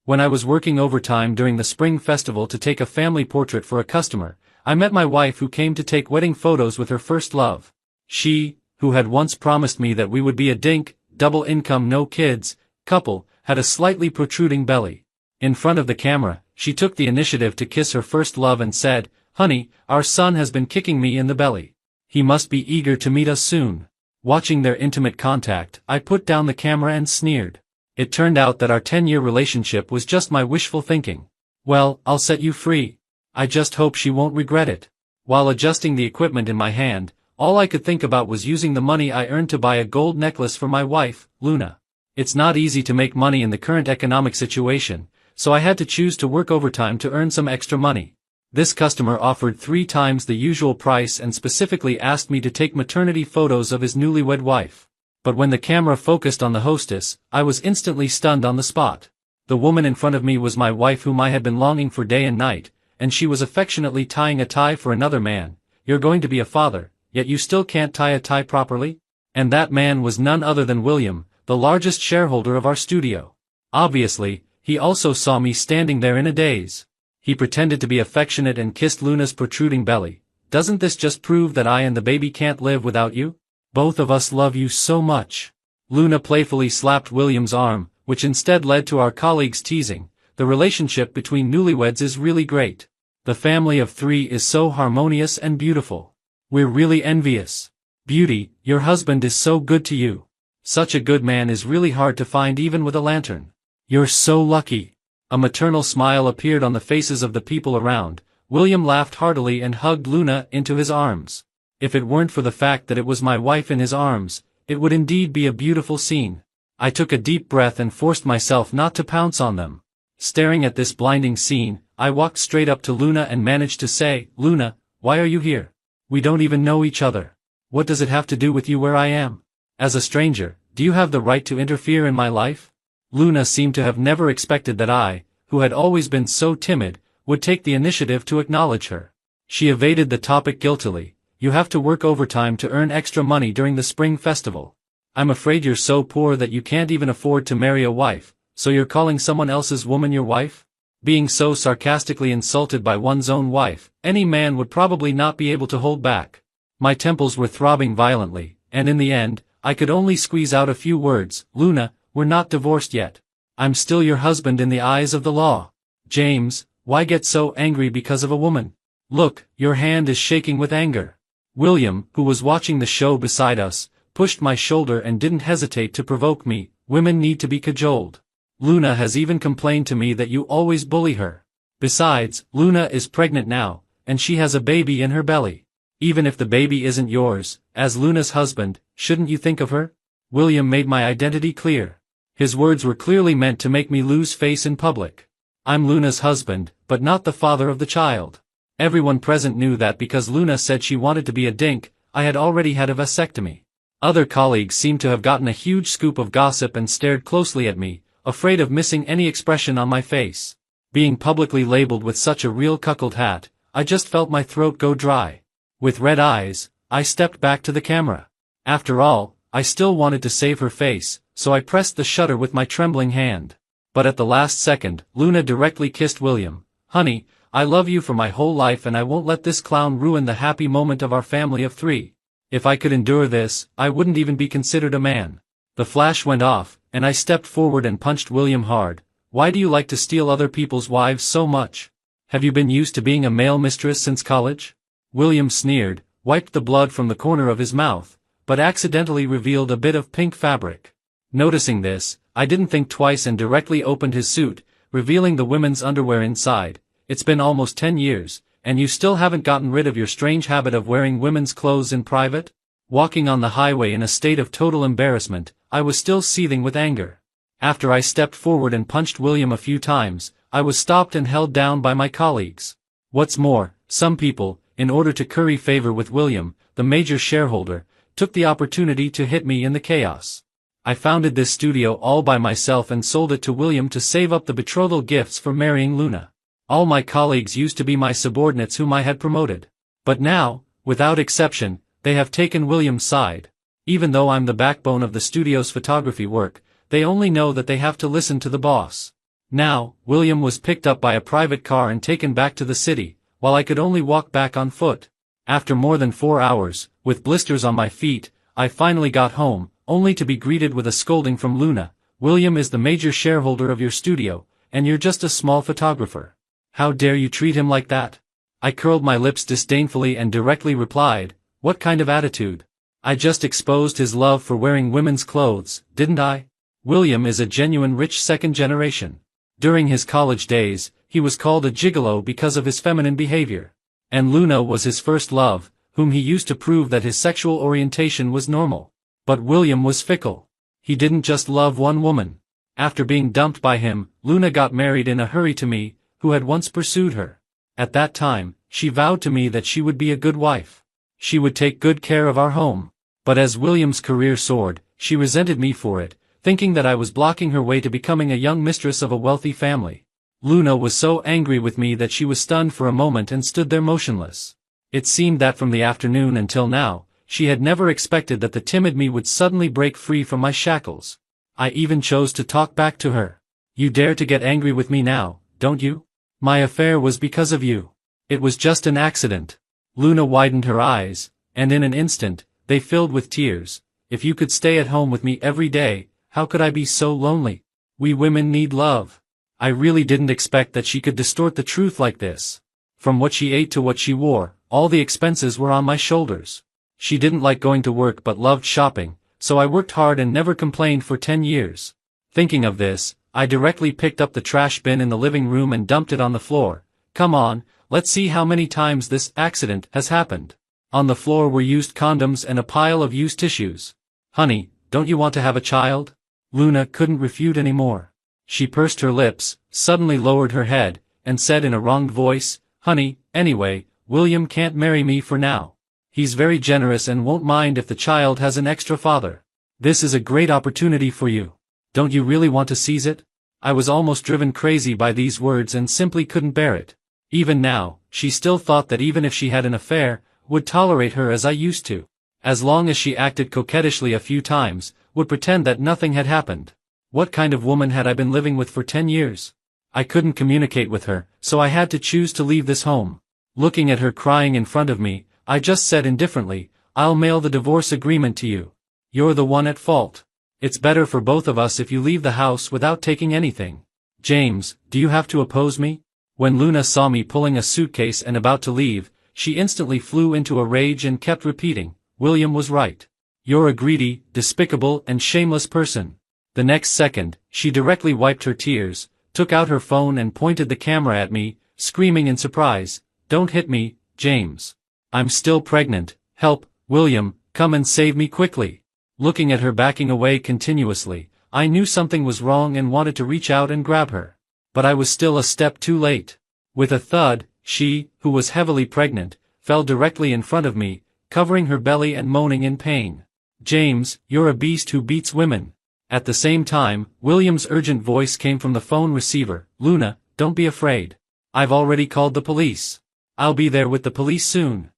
When I was working overtime during the spring festival to take a family portrait for a customer, I met my wife who came to take wedding photos with her first love. She, who had once promised me that we would be a dink, double income no kids, couple, had a slightly protruding belly. In front of the camera, she took the initiative to kiss her first love and said, "Honey, our son has been kicking me in the belly. He must be eager to meet us soon." Watching their intimate contact, I put down the camera and sneered. It turned out that our 10-year relationship was just my wishful thinking. Well, I'll set you free. I just hope she won't regret it. While adjusting the equipment in my hand, all I could think about was using the money I earned to buy a gold necklace for my wife, Luna. It's not easy to make money in the current economic situation, so I had to choose to work overtime to earn some extra money. This customer offered 3 times the usual price and specifically asked me to take maternity photos of his newlywed wife. But when the camera focused on the hostess, I was instantly stunned on the spot. The woman in front of me was my wife whom I had been longing for day and night, and she was affectionately tying a tie for another man. "You're going to be a father, yet you still can't tie a tie properly?" And that man was none other than William, the largest shareholder of our studio. Obviously, he also saw me standing there in a daze. He pretended to be affectionate and kissed Luna's protruding belly. "Doesn't this just prove that I and the baby can't live without you? Both of us love you so much." Luna playfully slapped William's arm, which instead led to our colleagues teasing, "The relationship between newlyweds is really great. The family of 3 is so harmonious and beautiful. We're really envious. Beauty, your husband is so good to you. Such a good man is really hard to find even with a lantern. You're so lucky." A maternal smile appeared on the faces of the people around. William laughed heartily and hugged Luna into his arms. If it weren't for the fact that it was my wife in his arms, it would indeed be a beautiful scene. I took a deep breath and forced myself not to pounce on them. Staring at this blinding scene, I walked straight up to Luna and managed to say, "Luna, why are you here? We don't even know each other. What does it have to do with you where I am? As a stranger, do you have the right to interfere in my life?" Luna seemed to have never expected that I, who had always been so timid, would take the initiative to acknowledge her. She evaded the topic guiltily. "You have to work overtime to earn extra money during the spring festival. I'm afraid you're so poor that you can't even afford to marry a wife, so you're calling someone else's woman your wife?" Being so sarcastically insulted by one's own wife, any man would probably not be able to hold back. My temples were throbbing violently, and in the end, I could only squeeze out a few words. "Luna, we're not divorced yet. I'm still your husband in the eyes of the law." "James, why get so angry because of a woman? Look, your hand is shaking with anger." William, who was watching the show beside us, pushed my shoulder and didn't hesitate to provoke me. "Women need to be cajoled. Luna has even complained to me that you always bully her. Besides, Luna is pregnant now, and she has a baby in her belly. Even if the baby isn't yours, as Luna's husband, shouldn't you think of her?" William made my identity clear. His words were clearly meant to make me lose face in public. I'm Luna's husband, but not the father of the child. Everyone present knew that because Luna said she wanted to be a dink, I had already had a vasectomy. Other colleagues seemed to have gotten a huge scoop of gossip and stared closely at me, afraid of missing any expression on my face. Being publicly labeled with such a real cuckold hat, I just felt my throat go dry. With red eyes, I stepped back to the camera. After all, I still wanted to save her face, so I pressed the shutter with my trembling hand. But at the last second, Luna directly kissed William. "Honey, I love you for my whole life and I won't let this clown ruin the happy moment of our family of 3. If I could endure this, I wouldn't even be considered a man." The flash went off, and I stepped forward and punched William hard. "Why do you like to steal other people's wives so much? Have you been used to being a male mistress since college?" William sneered, wiped the blood from the corner of his mouth, but accidentally revealed a bit of pink fabric. Noticing this, I didn't think twice and directly opened his suit, revealing the women's underwear inside. "It's been almost 10 years, and you still haven't gotten rid of your strange habit of wearing women's clothes in private?" Walking on the highway in a state of total embarrassment, I was still seething with anger. After I stepped forward and punched William a few times, I was stopped and held down by my colleagues. What's more, some people, in order to curry favor with William, the major shareholder, took the opportunity to hit me in the chaos. I founded this studio all by myself and sold it to William to save up the betrothal gifts for marrying Luna. All my colleagues used to be my subordinates whom I had promoted. But now, without exception, they have taken William's side. Even though I'm the backbone of the studio's photography work, they only know that they have to listen to the boss. Now, William was picked up by a private car and taken back to the city, while I could only walk back on foot. After more than 4 hours, with blisters on my feet, I finally got home, only to be greeted with a scolding from Luna. William is the major shareholder of your studio, and you're just a small photographer. How dare you treat him like that? I curled my lips disdainfully and directly replied, what kind of attitude? I just exposed his love for wearing women's clothes, didn't I? William is a genuine rich second generation. During his college days, he was called a gigolo because of his feminine behavior. And Luna was his first love, whom he used to prove that his sexual orientation was normal. But William was fickle. He didn't just love one woman. After being dumped by him, Luna got married in a hurry to me, who had once pursued her. At that time, she vowed to me that she would be a good wife. She would take good care of our home. But as William's career soared, she resented me for it, thinking that I was blocking her way to becoming a young mistress of a wealthy family. Luna was so angry with me that she was stunned for a moment and stood there motionless. It seemed that from the afternoon until now, she had never expected that the timid me would suddenly break free from my shackles. I even chose to talk back to her. You dare to get angry with me now, don't you? My affair was because of you. It was just an accident. Luna widened her eyes, and in an instant, they filled with tears. If you could stay at home with me every day, how could I be so lonely? We women need love. I really didn't expect that she could distort the truth like this. From what she ate to what she wore, all the expenses were on my shoulders. She didn't like going to work but loved shopping, so I worked hard and never complained for 10 years. Thinking of this, I directly picked up the trash bin in the living room and dumped it on the floor. Come on, let's see how many times this accident has happened. On the floor were used condoms and a pile of used tissues. Honey, don't you want to have a child? Luna couldn't refute anymore. She pursed her lips, suddenly lowered her head, and said in a wronged voice, Honey, anyway, William can't marry me for now. He's very generous and won't mind if the child has an extra father. This is a great opportunity for you. Don't you really want to seize it? I was almost driven crazy by these words and simply couldn't bear it. Even now, she still thought that even if she had an affair, would tolerate her as I used to. As long as she acted coquettishly a few times, would pretend that nothing had happened. What kind of woman had I been living with for 10 years? I couldn't communicate with her, so I had to choose to leave this home. Looking at her crying in front of me, I just said indifferently, I'll mail the divorce agreement to you. You're the one at fault. It's better for both of us if you leave the house without taking anything. James, do you have to oppose me? When Luna saw me pulling a suitcase and about to leave, she instantly flew into a rage and kept repeating, William was right. You're a greedy, despicable, and shameless person. The next second, she directly wiped her tears, took out her phone and pointed the camera at me, screaming in surprise, Don't hit me, James. I'm still pregnant. Help, William, come and save me quickly. Looking at her backing away continuously, I knew something was wrong and wanted to reach out and grab her. But I was still a step too late. With a thud, she, who was heavily pregnant, fell directly in front of me, covering her belly and moaning in pain. James, you're a beast who beats women. At the same time, William's urgent voice came from the phone receiver, Luna, don't be afraid. I've already called the police. I'll be there with the police soon.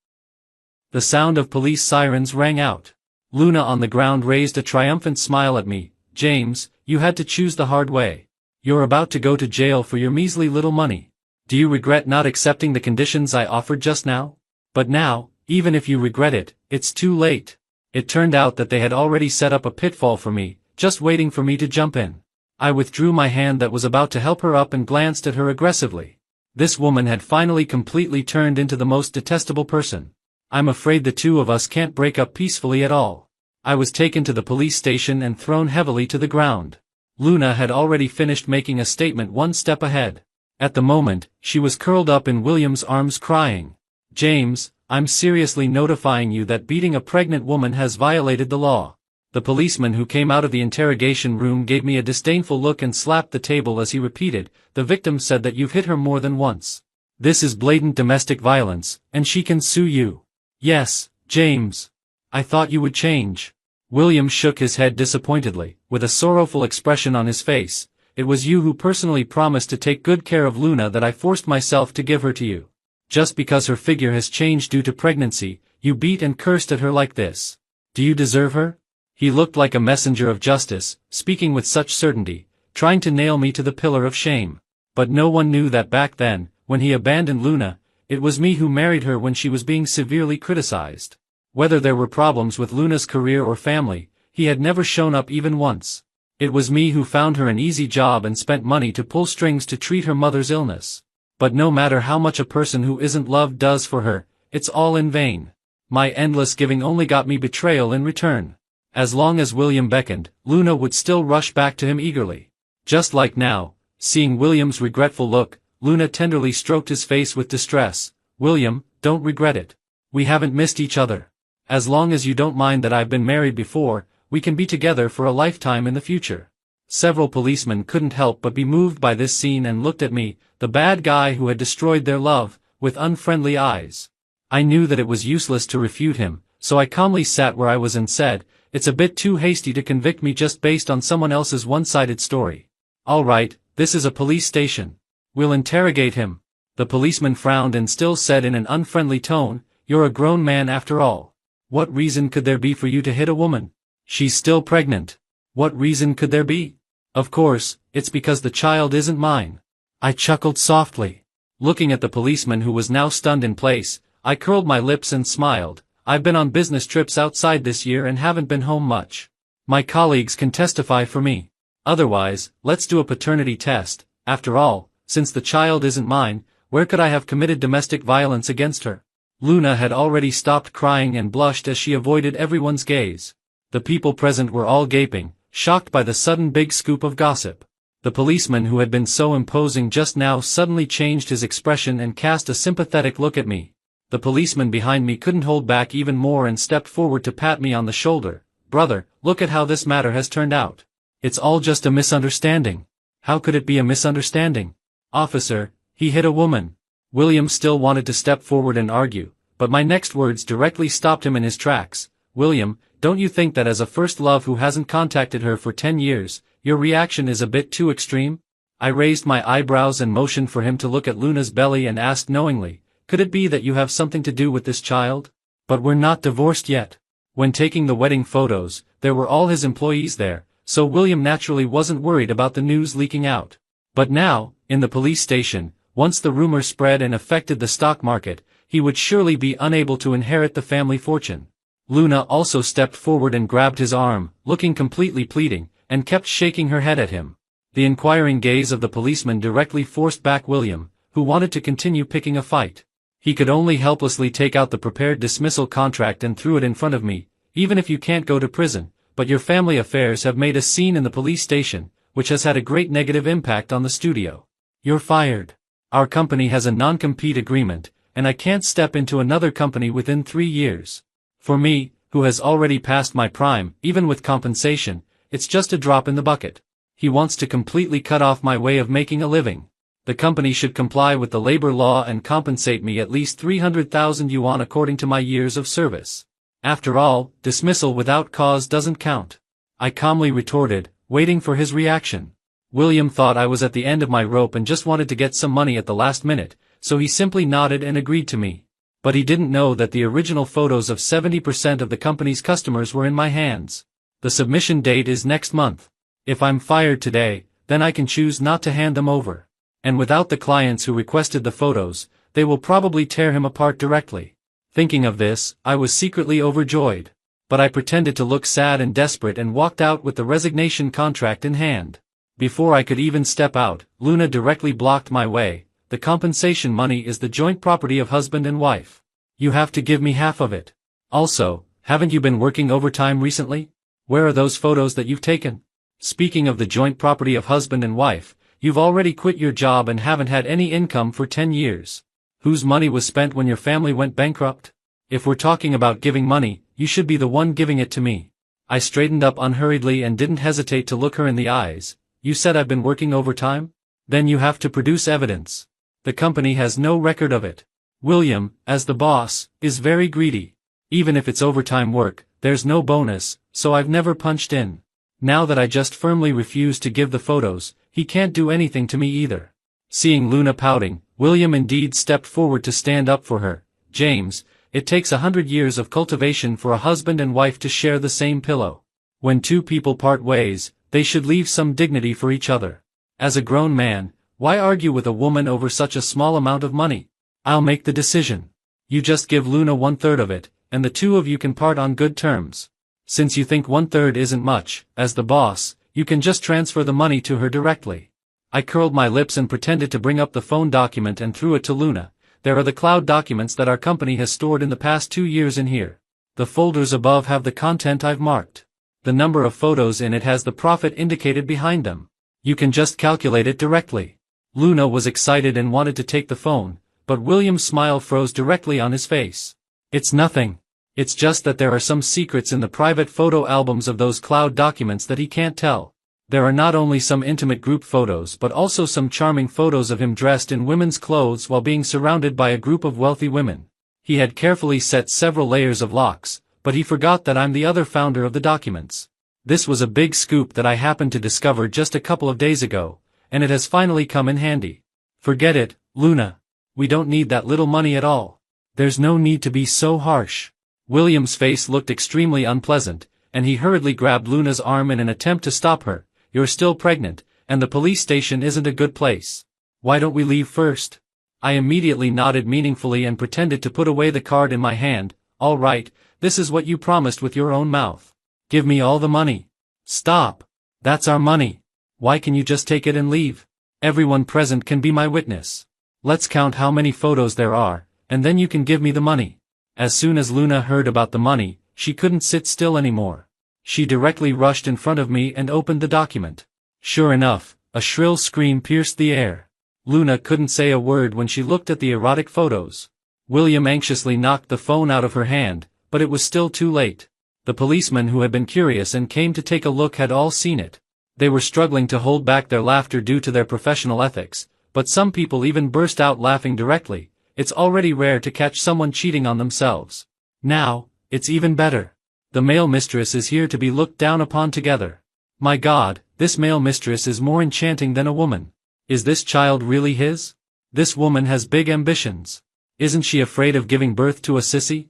The sound of police sirens rang out. Luna on the ground raised a triumphant smile at me. James, you had to choose the hard way. You're about to go to jail for your measly little money. Do you regret not accepting the conditions I offered just now? But now, even if you regret it, it's too late. It turned out that they had already set up a pitfall for me, just waiting for me to jump in. I withdrew my hand that was about to help her up and glanced at her aggressively. This woman had finally completely turned into the most detestable person. I'm afraid the two of us can't break up peacefully at all. I was taken to the police station and thrown heavily to the ground. Luna had already finished making a statement one step ahead. At the moment, she was curled up in William's arms crying. James, I'm seriously notifying you that beating a pregnant woman has violated the law. The policeman who came out of the interrogation room gave me a disdainful look and slapped the table as he repeated, the victim said that you've hit her more than once. This is blatant domestic violence, and she can sue you. Yes, James. I thought you would change. William shook his head disappointedly, with a sorrowful expression on his face. It was you who personally promised to take good care of Luna that I forced myself to give her to you. Just because her figure has changed due to pregnancy, you beat and cursed at her like this. Do you deserve her? He looked like a messenger of justice, speaking with such certainty, trying to nail me to the pillar of shame. But no one knew that back then, when he abandoned Luna, it was me who married her when she was being severely criticized. Whether there were problems with Luna's career or family, he had never shown up even once. It was me who found her an easy job and spent money to pull strings to treat her mother's illness. But no matter how much a person who isn't loved does for her, it's all in vain. My endless giving only got me betrayal in return. As long as William beckoned, Luna would still rush back to him eagerly. Just like now, seeing William's regretful look, Luna tenderly stroked his face with distress. "William, don't regret it. We haven't missed each other. As long as you don't mind that I've been married before, we can be together for a lifetime in the future." Several policemen couldn't help but be moved by this scene and looked at me, the bad guy who had destroyed their love, with unfriendly eyes. I knew that it was useless to refute him, so I calmly sat where I was and said, "It's a bit too hasty to convict me just based on someone else's one-sided story. All right, this is a police station. We'll interrogate him." The policeman frowned and still said in an unfriendly tone, "You're a grown man after all. What reason could there be for you to hit a woman? She's still pregnant. What reason could there be? Of course, it's because the child isn't mine." I chuckled softly. Looking at the policeman who was now stunned in place, I curled my lips and smiled. "I've been on business trips outside this year and haven't been home much. My colleagues can testify for me. Otherwise, let's do a paternity test. After all, since the child isn't mine, where could I have committed domestic violence against her?" Luna had already stopped crying and blushed as she avoided everyone's gaze. The people present were all gaping, shocked by the sudden big scoop of gossip. The policeman who had been so imposing just now suddenly changed his expression and cast a sympathetic look at me. The policeman behind me couldn't hold back even more and stepped forward to pat me on the shoulder. "Brother, look at how this matter has turned out. It's all just a misunderstanding." "How could it be a misunderstanding?" "Officer, he hit a woman." William still wanted to step forward and argue, but my next words directly stopped him in his tracks. "William, don't you think that as a first love who hasn't contacted her for 10 years, your reaction is a bit too extreme?" I raised my eyebrows and motioned for him to look at Luna's belly and asked knowingly, "Could it be that you have something to do with this child? But we're not divorced yet." When taking the wedding photos, there were all his employees there, so William naturally wasn't worried about the news leaking out. But now, in the police station, once the rumor spread and affected the stock market, he would surely be unable to inherit the family fortune. Luna also stepped forward and grabbed his arm, looking completely pleading, and kept shaking her head at him. The inquiring gaze of the policeman directly forced back William, who wanted to continue picking a fight. He could only helplessly take out the prepared dismissal contract and threw it in front of me. "Even if you can't go to prison, but your family affairs have made a scene in the police station, which has had a great negative impact on the studio. You're fired. Our company has a non-compete agreement, and I can't step into another company within 3 years. For me, who has already passed my prime, even with compensation, it's just a drop in the bucket. He wants to completely cut off my way of making a living. The company should comply with the labor law and compensate me at least 300,000 yuan according to my years of service. After all, dismissal without cause doesn't count." I calmly retorted, waiting for his reaction. William thought I was at the end of my rope and just wanted to get some money at the last minute, so he simply nodded and agreed to me. But he didn't know that the original photos of 70% of the company's customers were in my hands. The submission date is next month. If I'm fired today, then I can choose not to hand them over. And without the clients who requested the photos, they will probably tear him apart directly. Thinking of this, I was secretly overjoyed. But I pretended to look sad and desperate and walked out with the resignation contract in hand. Before I could even step out, Luna directly blocked my way. "The compensation money is the joint property of husband and wife. You have to give me half of it. Also, haven't you been working overtime recently? Where are those photos that you've taken? Speaking of the joint property of husband and wife, you've already quit your job and haven't had any income for 10 years. Whose money was spent when your family went bankrupt? If we're talking about giving money, you should be the one giving it to me." I straightened up unhurriedly and didn't hesitate to look her in the eyes. "You said I've been working overtime? Then you have to produce evidence. The company has no record of it. William, as the boss, is very greedy. Even if it's overtime work, there's no bonus, so I've never punched in. Now that I just firmly refuse to give the photos, he can't do anything to me either." Seeing Luna pouting, William indeed stepped forward to stand up for her. "James, it takes 100 years of cultivation for a husband and wife to share the same pillow. When two people part ways, They should leave some dignity for each other. As a grown man, why argue with a woman over such a small amount of money? I'll make the decision. You just give Luna 1/3 of it, and the two of you can part on good terms. Since you think 1/3 isn't much, as the boss, you can just transfer the money to her directly. I curled my lips and pretended to bring up the phone document and threw it to Luna. There are the cloud documents that our company has stored in the past 2 years in here. The folders above have the content I've marked. The number of photos in it has the profit indicated behind them. You can just calculate it directly. Luna was excited and wanted to take the phone, but William's smile froze directly on his face. It's nothing. It's just that there are some secrets in the private photo albums of those cloud documents that he can't tell. There are not only some intimate group photos but also some charming photos of him dressed in women's clothes while being surrounded by a group of wealthy women. He had carefully set several layers of locks, but he forgot that I'm the other founder of the documents. This was a big scoop that I happened to discover just a couple of days ago, and it has finally come in handy. Forget it, Luna. We don't need that little money at all. There's no need to be so harsh. William's face looked extremely unpleasant, and he hurriedly grabbed Luna's arm in an attempt to stop her. You're still pregnant, and the police station isn't a good place. Why don't we leave first? I immediately nodded meaningfully and pretended to put away the card in my hand. All right, this is what you promised with your own mouth. Give me all the money. Stop. That's our money. Why can you just take it and leave? Everyone present can be my witness. Let's count how many photos there are, and then you can give me the money. As soon as Luna heard about the money, she couldn't sit still anymore. She directly rushed in front of me and opened the document. Sure enough, a shrill scream pierced the air. Luna couldn't say a word when she looked at the erotic photos. William anxiously knocked the phone out of her hand, but it was still too late. The policemen who had been curious and came to take a look had all seen it. They were struggling to hold back their laughter due to their professional ethics, but some people even burst out laughing directly. It's already rare to catch someone cheating on themselves. Now, it's even better. The male mistress is here to be looked down upon together. My God, this male mistress is more enchanting than a woman. Is this child really his? This woman has big ambitions. Isn't she afraid of giving birth to a sissy?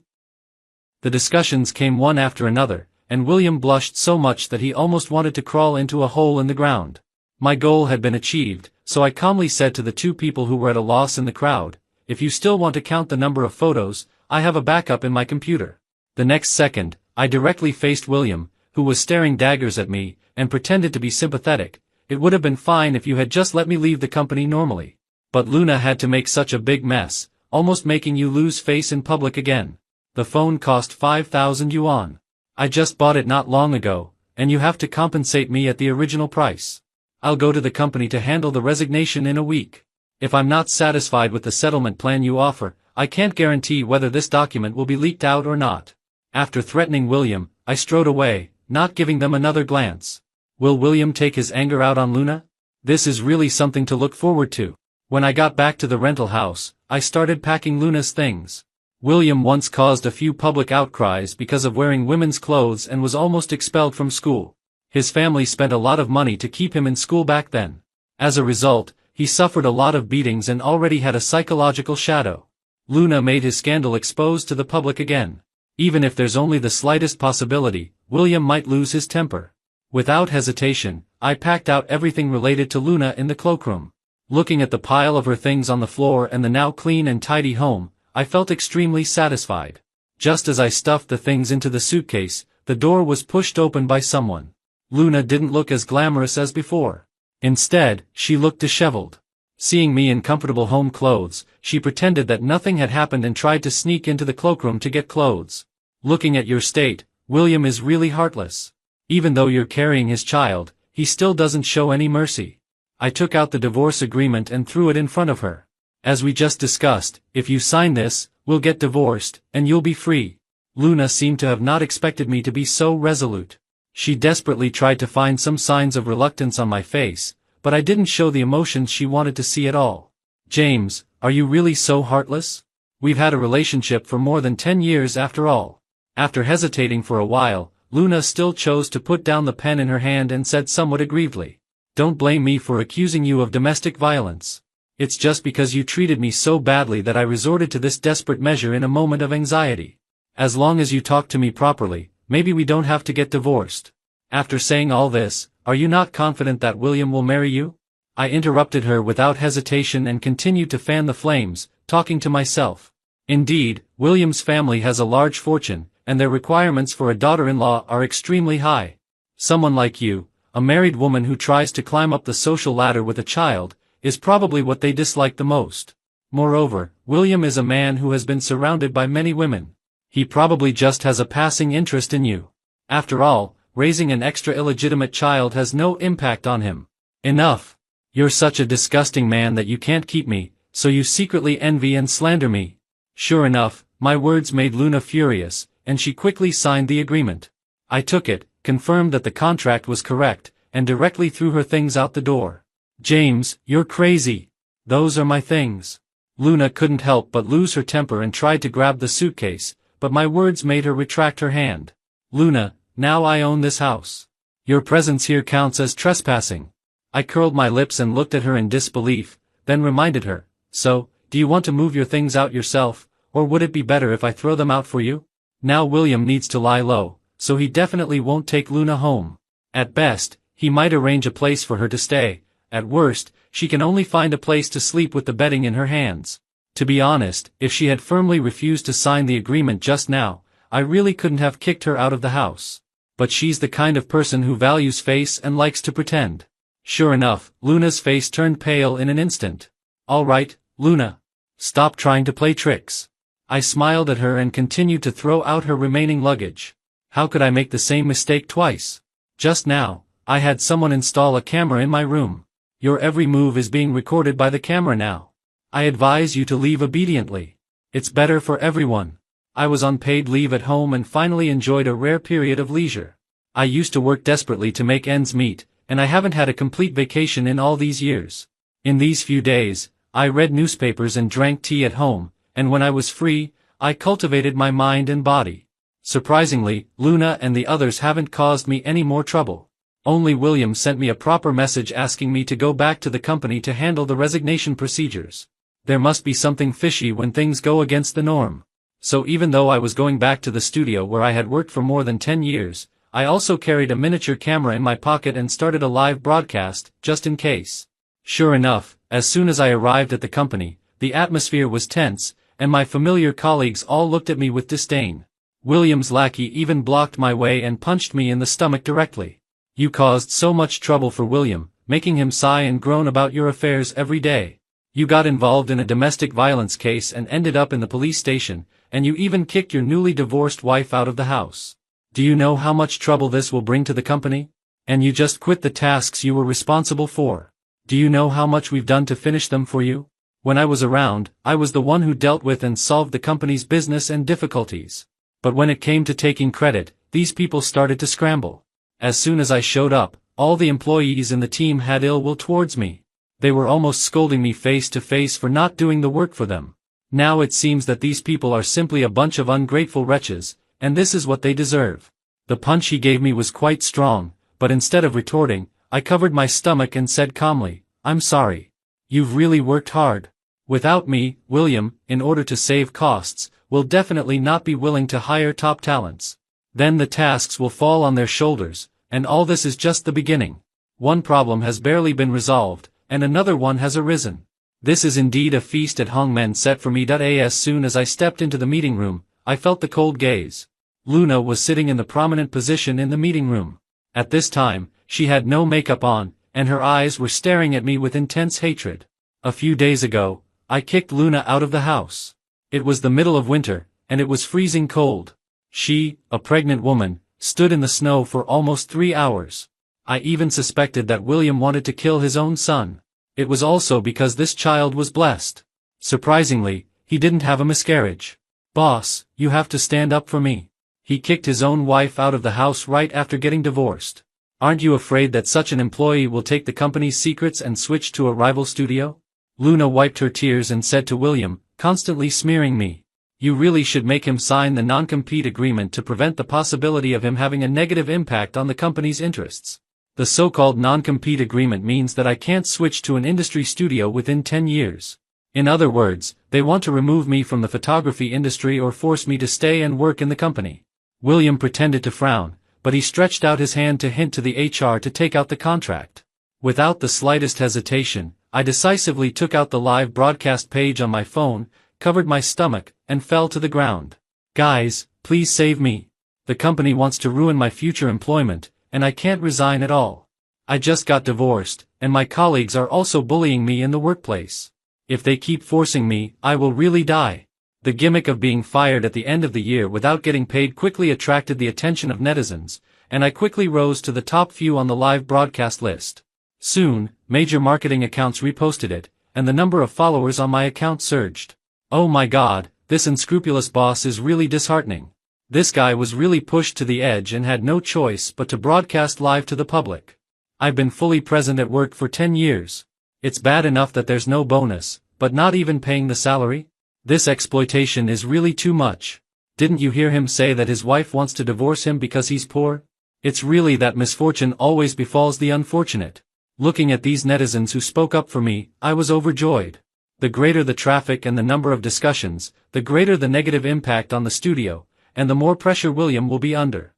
The discussions came one after another, and William blushed so much that he almost wanted to crawl into a hole in the ground. My goal had been achieved, so I calmly said to the two people who were at a loss in the crowd, if you still want to count the number of photos, I have a backup in my computer. The next second, I directly faced William, who was staring daggers at me, and pretended to be sympathetic. It would have been fine if you had just let me leave the company normally. But Luna had to make such a big mess, almost making you lose face in public again. The phone cost 5,000 yuan. I just bought it not long ago, and you have to compensate me at the original price. I'll go to the company to handle the resignation in a week. If I'm not satisfied with the settlement plan you offer, I can't guarantee whether this document will be leaked out or not. After threatening William, I strode away, not giving them another glance. Will William take his anger out on Luna? This is really something to look forward to. When I got back to the rental house, I started packing Luna's things. William once caused a few public outcries because of wearing women's clothes and was almost expelled from school. His family spent a lot of money to keep him in school back then. As a result, he suffered a lot of beatings and already had a psychological shadow. Luna made his scandal exposed to the public again. Even if there's only the slightest possibility, William might lose his temper. Without hesitation, I packed out everything related to Luna in the cloakroom. Looking at the pile of her things on the floor and the now clean and tidy home, I felt extremely satisfied. Just as I stuffed the things into the suitcase, the door was pushed open by someone. Luna didn't look as glamorous as before. Instead, she looked disheveled. Seeing me in comfortable home clothes, she pretended that nothing had happened and tried to sneak into the cloakroom to get clothes. Looking at your state, William is really heartless. Even though you're carrying his child, he still doesn't show any mercy. I took out the divorce agreement and threw it in front of her. As we just discussed, if you sign this, we'll get divorced, and you'll be free. Luna seemed to have not expected me to be so resolute. She desperately tried to find some signs of reluctance on my face, but I didn't show the emotions she wanted to see at all. James, are you really so heartless? We've had a relationship for more than 10 years after all. After hesitating for a while, Luna still chose to put down the pen in her hand and said somewhat aggrievedly, "Don't blame me for accusing you of domestic violence. It's just because you treated me so badly that I resorted to this desperate measure in a moment of anxiety. As long as you talk to me properly, maybe we don't have to get divorced." After saying all this, are you not confident that William will marry you? I interrupted her without hesitation and continued to fan the flames, talking to myself. Indeed, William's family has a large fortune, and their requirements for a daughter-in-law are extremely high. Someone like you, a married woman who tries to climb up the social ladder with a child, is probably what they dislike the most. Moreover, William is a man who has been surrounded by many women. He probably just has a passing interest in you. After all, raising an extra illegitimate child has no impact on him. Enough. You're such a disgusting man that you can't keep me, so you secretly envy and slander me. Sure enough, my words made Luna furious, and she quickly signed the agreement. I took it, confirmed that the contract was correct, and directly threw her things out the door. James, you're crazy. Those are my things. Luna couldn't help but lose her temper and tried to grab the suitcase, but my words made her retract her hand. Luna, now I own this house. Your presence here counts as trespassing. I curled my lips and looked at her in disbelief, then reminded her, so, do you want to move your things out yourself, or would it be better if I throw them out for you? Now William needs to lie low, so he definitely won't take Luna home. At best, he might arrange a place for her to stay. At worst, she can only find a place to sleep with the bedding in her hands. To be honest, if she had firmly refused to sign the agreement just now, I really couldn't have kicked her out of the house. But she's the kind of person who values face and likes to pretend. Sure enough, Luna's face turned pale in an instant. All right, Luna. Stop trying to play tricks. I smiled at her and continued to throw out her remaining luggage. How could I make the same mistake twice? Just now, I had someone install a camera in my room. Your every move is being recorded by the camera now. I advise you to leave obediently. It's better for everyone. I was on paid leave at home and finally enjoyed a rare period of leisure. I used to work desperately to make ends meet, and I haven't had a complete vacation in all these years. In these few days, I read newspapers and drank tea at home, and when I was free, I cultivated my mind and body. Surprisingly, Luna and the others haven't caused me any more trouble. Only William sent me a proper message asking me to go back to the company to handle the resignation procedures. There must be something fishy when things go against the norm. So even though I was going back to the studio where I had worked for more than 10 years, I also carried a miniature camera in my pocket and started a live broadcast, just in case. Sure enough, as soon as I arrived at the company, the atmosphere was tense, and my familiar colleagues all looked at me with disdain. William's lackey even blocked my way and punched me in the stomach directly. You caused so much trouble for William, making him sigh and groan about your affairs every day. You got involved in a domestic violence case and ended up in the police station, and you even kicked your newly divorced wife out of the house. Do you know how much trouble this will bring to the company? And you just quit the tasks you were responsible for. Do you know how much we've done to finish them for you? When I was around, I was the one who dealt with and solved the company's business and difficulties. But when it came to taking credit, these people started to scramble. As soon as I showed up, all the employees in the team had ill will towards me. They were almost scolding me face to face for not doing the work for them. Now it seems that these people are simply a bunch of ungrateful wretches, and this is what they deserve. The punch he gave me was quite strong, but instead of retorting, I covered my stomach and said calmly, I'm sorry. You've really worked hard. Without me, William, in order to save costs, will definitely not be willing to hire top talents. Then the tasks will fall on their shoulders, and all this is just the beginning. One problem has barely been resolved, and another one has arisen. This is indeed a feast at hangmen set for me. As soon as I stepped into the meeting room, I felt the cold gaze. Luna was sitting in the prominent position in the meeting room. At this time, she had no makeup on, and her eyes were staring at me with intense hatred. A few days ago, I kicked Luna out of the house. It was the middle of winter, and it was freezing cold. She, a pregnant woman, stood in the snow for almost 3 hours. I even suspected that William wanted to kill his own son. It was also because this child was blessed. Surprisingly, he didn't have a miscarriage. Boss, you have to stand up for me. He kicked his own wife out of the house right after getting divorced. Aren't you afraid that such an employee will take the company's secrets and switch to a rival studio? Luna wiped her tears and said to William, constantly smearing me, you really should make him sign the non-compete agreement to prevent the possibility of him having a negative impact on the company's interests. The so-called non-compete agreement means that I can't switch to an industry studio within 10 years. In other words, they want to remove me from the photography industry or force me to stay and work in the company. William pretended to frown, but he stretched out his hand to hint to the HR to take out the contract. Without the slightest hesitation, I decisively took out the live broadcast page on my phone, covered my stomach, and fell to the ground. Guys, please save me. The company wants to ruin my future employment, and I can't resign at all. I just got divorced, and my colleagues are also bullying me in the workplace. If they keep forcing me, I will really die. The gimmick of being fired at the end of the year without getting paid quickly attracted the attention of netizens, and I quickly rose to the top few on the live broadcast list. Soon, major marketing accounts reposted it, and the number of followers on my account surged. Oh my god, this unscrupulous boss is really disheartening. This guy was really pushed to the edge and had no choice but to broadcast live to the public. I've been fully present at work for 10 years. It's bad enough that there's no bonus, but not even paying the salary? This exploitation is really too much. Didn't you hear him say that his wife wants to divorce him because he's poor? It's really that misfortune always befalls the unfortunate. Looking at these netizens who spoke up for me, I was overjoyed. The greater the traffic and the number of discussions, the greater the negative impact on the studio, and the more pressure William will be under.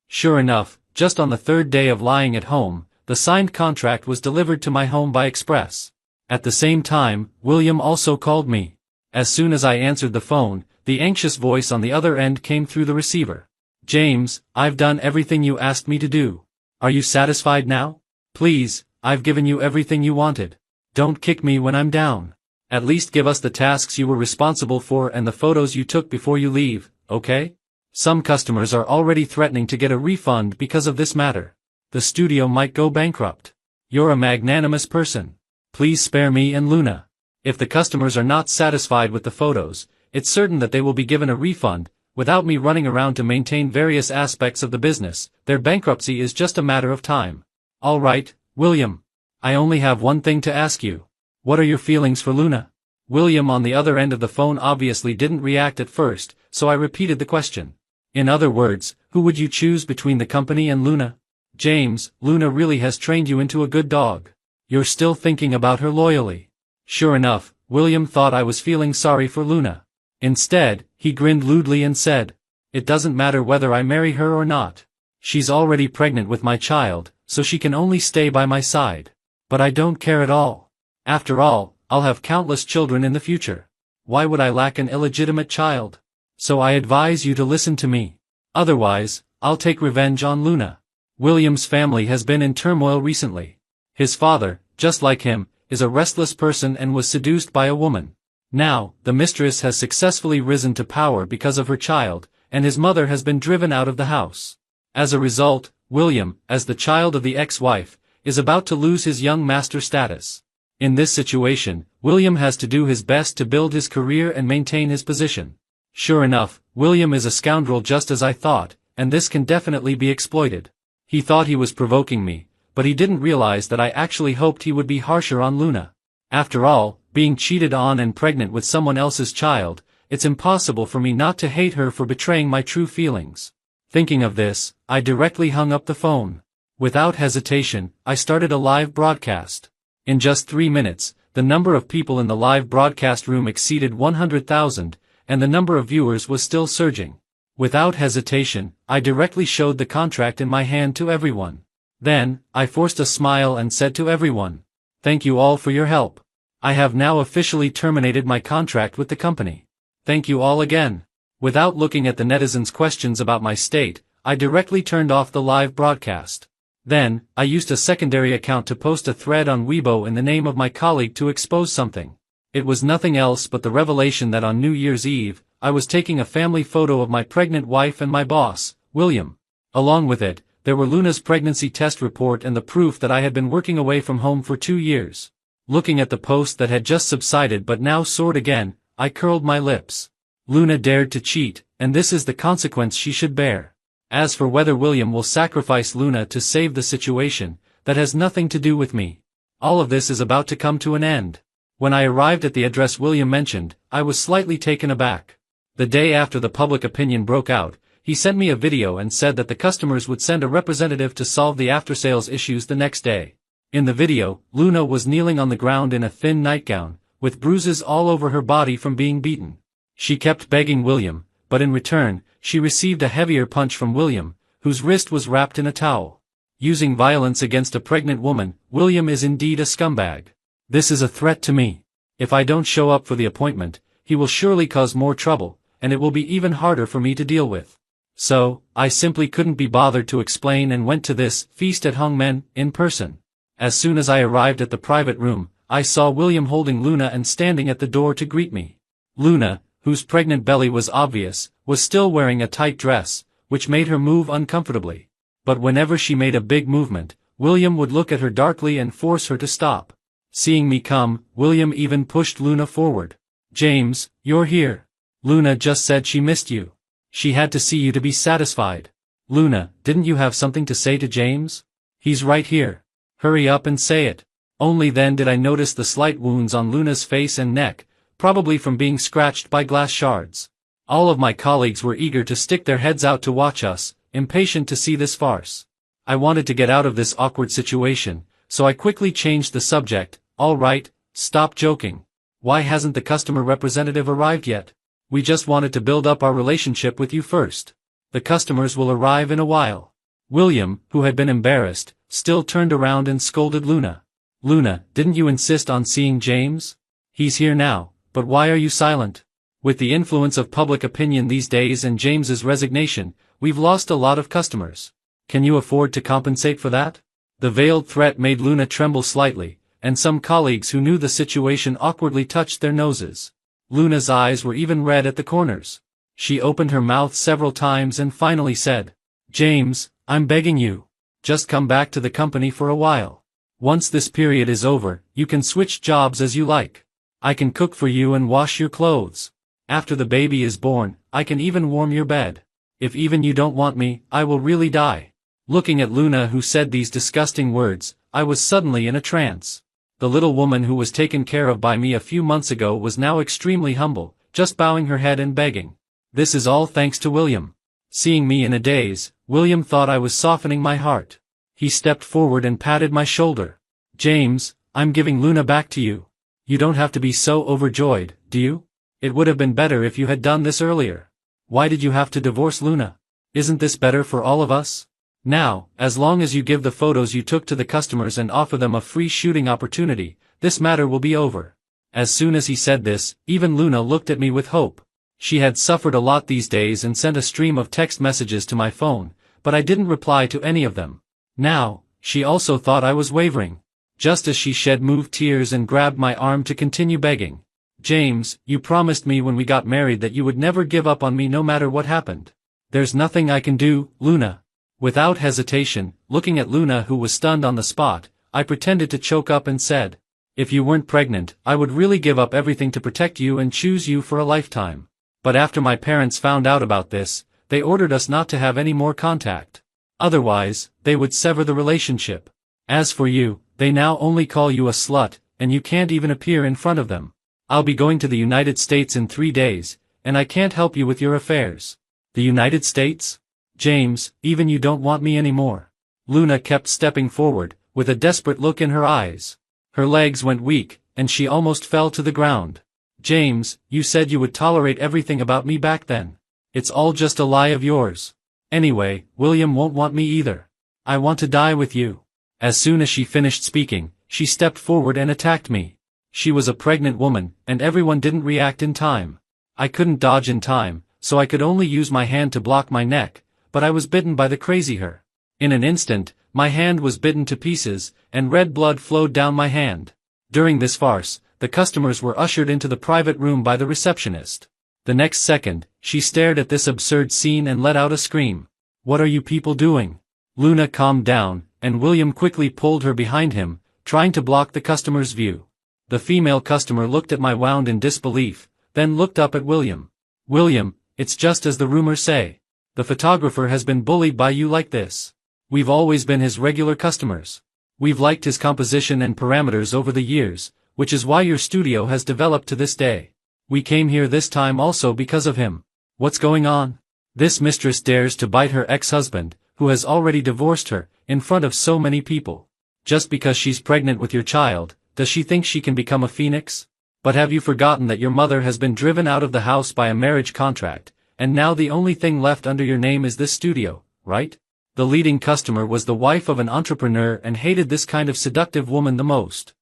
Sure enough, just on the third day of lying at home, the signed contract was delivered to my home by express. At the same time, William also called me. As soon as I answered the phone, the anxious voice on the other end came through the receiver. James, I've done everything you asked me to do. Are you satisfied now? Please, I've given you everything you wanted. Don't kick me when I'm down. At least give us the tasks you were responsible for and the photos you took before you leave, okay? Some customers are already threatening to get a refund because of this matter. The studio might go bankrupt. You're a magnanimous person. Please spare me and Luna. If the customers are not satisfied with the photos, it's certain that they will be given a refund. Without me running around to maintain various aspects of the business, their bankruptcy is just a matter of time. All right, William. I only have one thing to ask you. What are your feelings for Luna? William on the other end of the phone obviously didn't react at first, so I repeated the question. In other words, who would you choose between the company and Luna? James, Luna really has trained you into a good dog. You're still thinking about her loyally. Sure enough, William thought I was feeling sorry for Luna. Instead, he grinned lewdly and said, "It doesn't matter whether I marry her or not. She's already pregnant with my child, so she can only stay by my side. But I don't care at all. After all, I'll have countless children in the future. Why would I lack an illegitimate child? So I advise you to listen to me. Otherwise, I'll take revenge on Luna." William's family has been in turmoil recently. His father, just like him, is a restless person and was seduced by a woman. Now, the mistress has successfully risen to power because of her child, and his mother has been driven out of the house. As a result, William, as the child of the ex-wife, is about to lose his young master status. In this situation, William has to do his best to build his career and maintain his position. Sure enough, William is a scoundrel just as I thought, and this can definitely be exploited. He thought he was provoking me, but he didn't realize that I actually hoped he would be harsher on Luna. After all, being cheated on and pregnant with someone else's child, it's impossible for me not to hate her for betraying my true feelings. Thinking of this, I directly hung up the phone. Without hesitation, I started a live broadcast. In just 3 minutes, the number of people in the live broadcast room exceeded 100,000, and the number of viewers was still surging. Without hesitation, I directly showed the contract in my hand to everyone. Then, I forced a smile and said to everyone, "Thank you all for your help. I have now officially terminated my contract with the company. Thank you all again." Without looking at the netizens' questions about my state, I directly turned off the live broadcast. Then, I used a secondary account to post a thread on Weibo in the name of my colleague to expose something. It was nothing else but the revelation that on New Year's Eve, I was taking a family photo of my pregnant wife and my boss, William. Along with it, there were Luna's pregnancy test report and the proof that I had been working away from home for 2 years. Looking at the post that had just subsided but now soared again, I curled my lips. Luna dared to cheat, and this is the consequence she should bear. As for whether William will sacrifice Luna to save the situation, that has nothing to do with me. All of this is about to come to an end. When I arrived at the address William mentioned, I was slightly taken aback. The day after the public opinion broke out, he sent me a video and said that the customers would send a representative to solve the after-sales issues the next day. In the video, Luna was kneeling on the ground in a thin nightgown, with bruises all over her body from being beaten. She kept begging William, but in return, she received a heavier punch from William, whose wrist was wrapped in a towel. Using violence against a pregnant woman, William is indeed a scumbag. This is a threat to me. If I don't show up for the appointment, he will surely cause more trouble, and it will be even harder for me to deal with. So, I simply couldn't be bothered to explain and went to this feast at Hung Men in person. As soon as I arrived at the private room, I saw William holding Luna and standing at the door to greet me. Luna, whose pregnant belly was obvious, was still wearing a tight dress, which made her move uncomfortably. But whenever she made a big movement, William would look at her darkly and force her to stop. Seeing me come, William even pushed Luna forward. "James, you're here. Luna just said she missed you. She had to see you to be satisfied. Luna, didn't you have something to say to James? He's right here. Hurry up and say it." Only then did I notice the slight wounds on Luna's face and neck, probably from being scratched by glass shards. All of my colleagues were eager to stick their heads out to watch us, impatient to see this farce. I wanted to get out of this awkward situation, so I quickly changed the subject. "All right, stop joking. Why hasn't the customer representative arrived yet? We just wanted to build up our relationship with you first. The customers will arrive in a while." William, who had been embarrassed, still turned around and scolded Luna. "Luna, didn't you insist on seeing James? He's here now, but why are you silent? With the influence of public opinion these days and James's resignation, we've lost a lot of customers. Can you afford to compensate for that?" The veiled threat made Luna tremble slightly, and some colleagues who knew the situation awkwardly touched their noses. Luna's eyes were even red at the corners. She opened her mouth several times and finally said, "James, I'm begging you. Just come back to the company for a while. Once this period is over, you can switch jobs as you like. I can cook for you and wash your clothes. After the baby is born, I can even warm your bed. If even you don't want me, I will really die." Looking at Luna, who said these disgusting words, I was suddenly in a trance. The little woman who was taken care of by me a few months ago was now extremely humble, just bowing her head and begging. This is all thanks to William. Seeing me in a daze, William thought I was softening my heart. He stepped forward and patted my shoulder. "James, I'm giving Luna back to you. You don't have to be so overjoyed, do you? It would have been better if you had done this earlier. Why did you have to divorce Luna? Isn't this better for all of us? Now, as long as you give the photos you took to the customers and offer them a free shooting opportunity, this matter will be over." As soon as he said this, even Luna looked at me with hope. She had suffered a lot these days and sent a stream of text messages to my phone, but I didn't reply to any of them. Now, she also thought I was wavering. Just as she shed moved tears and grabbed my arm to continue begging. "James, you promised me when we got married that you would never give up on me no matter what happened. There's nothing I can do, Luna." Without hesitation, looking at Luna, who was stunned on the spot, I pretended to choke up and said, "If you weren't pregnant, I would really give up everything to protect you and choose you for a lifetime. But after my parents found out about this, they ordered us not to have any more contact. Otherwise, they would sever the relationship. As for you, they now only call you a slut, and you can't even appear in front of them. I'll be going to the United States in 3 days, and I can't help you with your affairs." "The United States? James, even you don't want me anymore." Luna kept stepping forward, with a desperate look in her eyes. Her legs went weak, and she almost fell to the ground. "James, you said you would tolerate everything about me back then. It's all just a lie of yours. Anyway, William won't want me either. I want to die with you." As soon as she finished speaking, she stepped forward and attacked me. She was a pregnant woman, and everyone didn't react in time. I couldn't dodge in time, so I could only use my hand to block my neck, but I was bitten by the crazy her. In an instant, my hand was bitten to pieces, and red blood flowed down my hand. During this farce, the customers were ushered into the private room by the receptionist. The next second, she stared at this absurd scene and let out a scream. "What are you people doing?" Luna calmed down, and William quickly pulled her behind him, trying to block the customer's view. The female customer looked at my wound in disbelief, then looked up at William. "William, it's just as the rumors say. The photographer has been bullied by you like this. We've always been his regular customers. We've liked his composition and parameters over the years, which is why your studio has developed to this day. We came here this time also because of him. What's going on? This mistress dares to bite her ex-husband, who has already divorced her, in front of so many people. Just because she's pregnant with your child, does she think she can become a phoenix? But have you forgotten that your mother has been driven out of the house by a marriage contract, and now the only thing left under your name is this studio, right? The leading customer was the wife of an entrepreneur and hated this kind of seductive woman the most.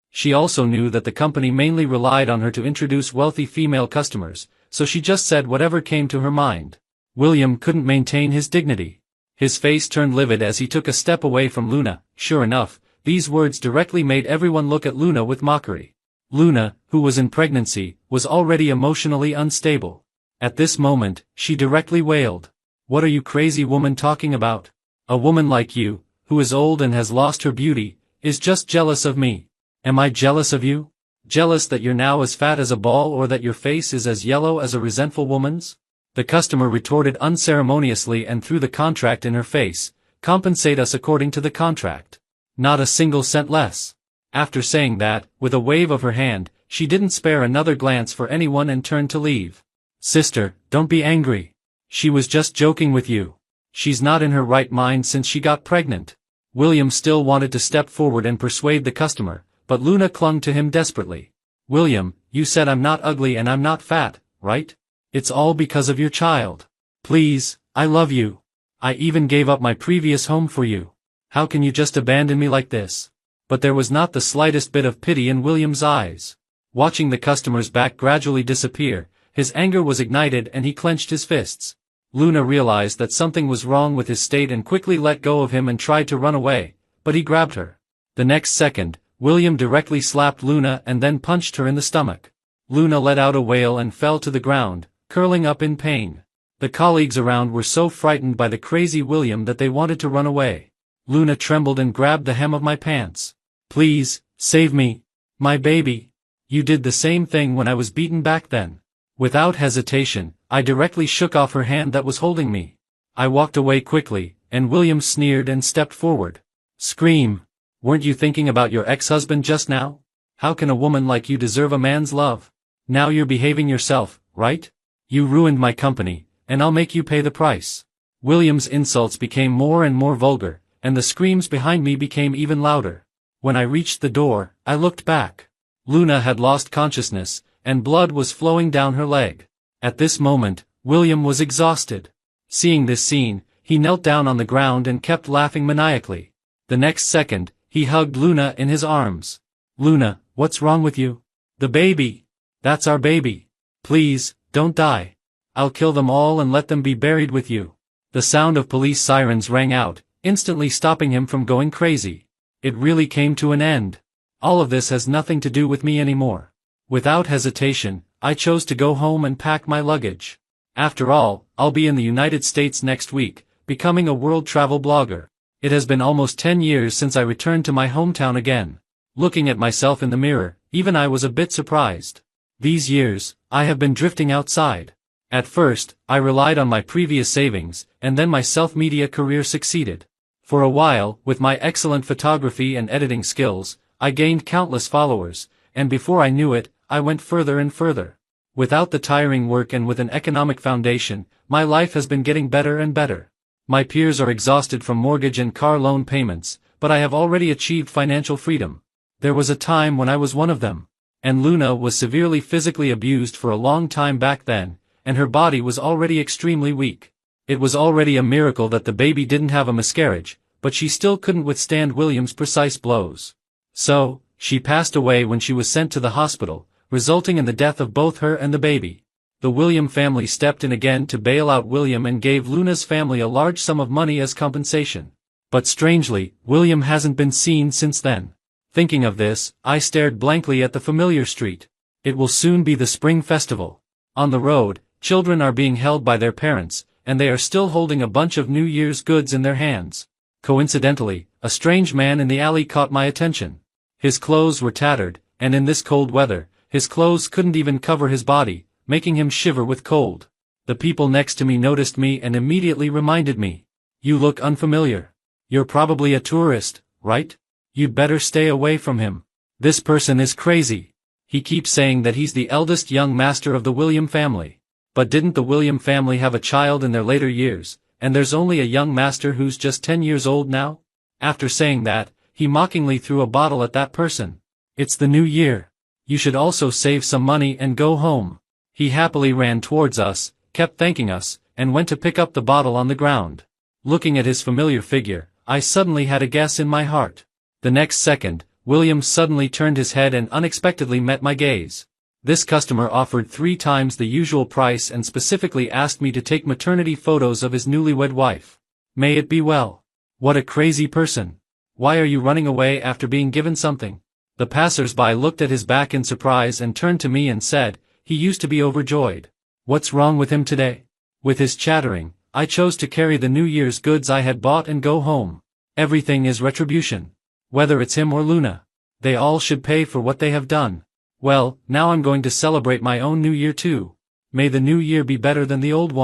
She also knew that the company mainly relied on her to introduce wealthy female customers, so she just said whatever came to her mind. William couldn't maintain his dignity. His face turned livid as he took a step away from Luna. Sure enough, these words directly made everyone look at Luna with mockery. Luna, who was in pregnancy, was already emotionally unstable. At this moment, she directly wailed. "What are you crazy woman talking about? A woman like you, who is old and has lost her beauty, is just jealous of me. Am I jealous of you? Jealous that you're now as fat as a ball or that your face is as yellow as a resentful woman's?" The customer retorted unceremoniously and threw the contract in her face. "Compensate us according to the contract. Not a single cent less." After saying that, with a wave of her hand, she didn't spare another glance for anyone and turned to leave. "Sister, don't be angry. She was just joking with you. She's not in her right mind since she got pregnant." William still wanted to step forward and persuade the customer, but Luna clung to him desperately. "William, you said I'm not ugly and I'm not fat, right? It's all because of your child. Please, I love you. I even gave up my previous home for you. How can you just abandon me like this?" But there was not the slightest bit of pity in William's eyes. Watching the customer's back gradually disappear, his anger was ignited and he clenched his fists. Luna realized that something was wrong with his state and quickly let go of him and tried to run away, but he grabbed her. The next second, William directly slapped Luna and then punched her in the stomach. Luna let out a wail and fell to the ground, curling up in pain. The colleagues around were so frightened by the crazy William that they wanted to run away. Luna trembled and grabbed the hem of my pants. "Please, save me. My baby. You did the same thing when I was beaten back then." Without hesitation, I directly shook off her hand that was holding me. I walked away quickly, and William sneered and stepped forward. "Scream. Weren't you thinking about your ex-husband just now? How can a woman like you deserve a man's love? Now you're behaving yourself, right? You ruined my company, and I'll make you pay the price." William's insults became more and more vulgar, and the screams behind me became even louder. When I reached the door, I looked back. Luna had lost consciousness, and blood was flowing down her leg. At this moment, William was exhausted. Seeing this scene, he knelt down on the ground and kept laughing maniacally. The next second, he hugged Luna in his arms. "Luna, what's wrong with you?" "The baby. That's our baby. Please, don't die. I'll kill them all and let them be buried with you." The sound of police sirens rang out, instantly stopping him from going crazy. It really came to an end. All of this has nothing to do with me anymore. Without hesitation, I chose to go home and pack my luggage. After all, I'll be in the United States next week, becoming a world travel blogger. It has been almost 10 years since I returned to my hometown again. Looking at myself in the mirror, even I was a bit surprised. These years, I have been drifting outside. At first, I relied on my previous savings, and then my self-media career succeeded. For a while, with my excellent photography and editing skills, I gained countless followers, and before I knew it, I went further and further. Without the tiring work and with an economic foundation, my life has been getting better and better. My peers are exhausted from mortgage and car loan payments, but I have already achieved financial freedom. There was a time when I was one of them. And Luna was severely physically abused for a long time back then, and her body was already extremely weak. It was already a miracle that the baby didn't have a miscarriage, but she still couldn't withstand William's precise blows. So, she passed away when she was sent to the hospital, resulting in the death of both her and the baby. The William family stepped in again to bail out William and gave Luna's family a large sum of money as compensation. But strangely, William hasn't been seen since then. Thinking of this, I stared blankly at the familiar street. It will soon be the spring festival. On the road, children are being held by their parents, and they are still holding a bunch of New Year's goods in their hands. Coincidentally, a strange man in the alley caught my attention. His clothes were tattered, and in this cold weather, his clothes couldn't even cover his body, making him shiver with cold. The people next to me noticed me and immediately reminded me. "You look unfamiliar. You're probably a tourist, right? You'd better stay away from him. This person is crazy. He keeps saying that he's the eldest young master of the William family. But didn't the William family have a child in their later years, and there's only a young master who's just 10 years old now?" After saying that, he mockingly threw a bottle at that person. "It's the new year. You should also save some money and go home." He happily ran towards us, kept thanking us, and went to pick up the bottle on the ground. Looking at his familiar figure, I suddenly had a guess in my heart. The next second, William suddenly turned his head and unexpectedly met my gaze. This customer offered 3 times the usual price and specifically asked me to take maternity photos of his newlywed wife. May it be well. What a crazy person. Why are you running away after being given something? The passers-by looked at his back in surprise and turned to me and said, he used to be overjoyed. What's wrong with him today? With his chattering, I chose to carry the New Year's goods I had bought and go home. Everything is retribution. Whether it's him or Luna. They all should pay for what they have done. Well, now I'm going to celebrate my own New Year too. May the New Year be better than the old one.